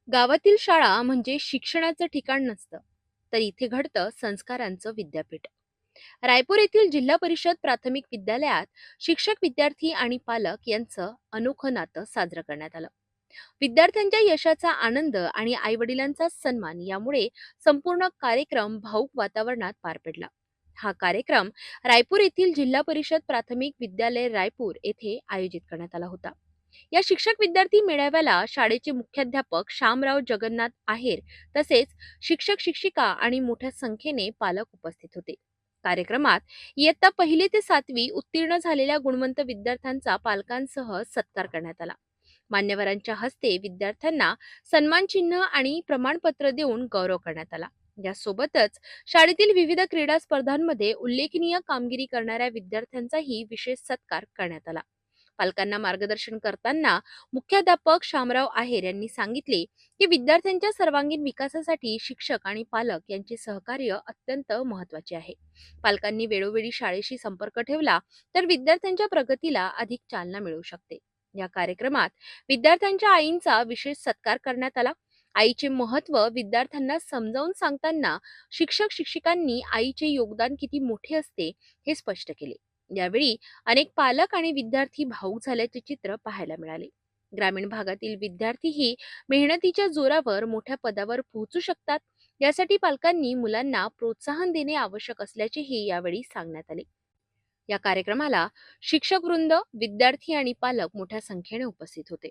गावातील शाळा म्हणजे शिक्षणाचं ठिकाण नसतं, तर इथे घडतं संस्कारांचं विद्यापीठ. रायपूर येथील जिल्हा परिषद प्राथमिक विद्यालयात शिक्षक, विद्यार्थी आणि पालक यांचं अनोखं नातं साजरं करण्यात आलं. विद्यार्थ्यांच्या यशाचा आनंद आणि आईवडिलांचा सन्मान यामुळे संपूर्ण कार्यक्रम भाऊक वातावरणात पार पडला. हा कार्यक्रम रायपूर येथील जिल्हा परिषद प्राथमिक विद्यालय रायपूर येथे आयोजित करण्यात आला होता. या शिक्षक विद्यार्थी मेळाव्याला शाळेचे मुख्याध्यापक शामराव जगन्नाथ आहेर तसेच शिक्षक, शिक्षिका आणि मोठ्या संख्येने पालक उपस्थित होते. कार्यक्रमात इयत्ता 1 ते 7वी उत्तीर्ण झालेल्या गुणवंत विद्यार्थ्यांचा पालकांसह सत्कार करण्यात आला. मान्यवरांच्या हस्ते विद्यार्थ्यांना सन्मान चिन्ह आणि प्रमाणपत्र देऊन गौरव करण्यात आला. यासोबतच शाळेतील विविध क्रीडा स्पर्धांमध्ये उल्लेखनीय कामगिरी करणाऱ्या विद्यार्थ्यांचाही विशेष सत्कार करण्यात आला. पालकांना मार्गदर्शन करताना मुख्याध्यापक शामराव आहेर यांनी सांगितले की विद्यार्थ्यांच्या सर्वांगीण विकासासाठी शिक्षक आणि पालक यांचे सहकार्य अत्यंत महत्वाचे आहे. पालकांनी वेळोवेळी शाळेशी संपर्क ठेवला तर विद्यार्थ्यांच्या प्रगतीला अधिक चालना मिळू शकते. या कार्यक्रमात विद्यार्थ्यांच्या आईंचा विशेष सत्कार करण्यात आला. आईचे महत्त्व विद्यार्थ्यांना समजावून सांगताना शिक्षक, शिक्षिकांनी आईचे योगदान किती मोठे असते हे स्पष्ट केले. यावेळी अनेक पालक आणि विद्यार्थी भावूक झाल्याचे चित्र पाहायला मिळाले. ग्रामीण भागातील विद्यार्थीही मेहनतीच्या जोरावर मोठ्या पदावर पोहोचू शकतात, यासाठी पालकांनी मुलांना प्रोत्साहन देणे आवश्यक असल्याचेही यावेळी सांगण्यात आले. या कार्यक्रमाला शिक्षक वृंद, विद्यार्थी आणि पालक मोठ्या संख्येने उपस्थित होते.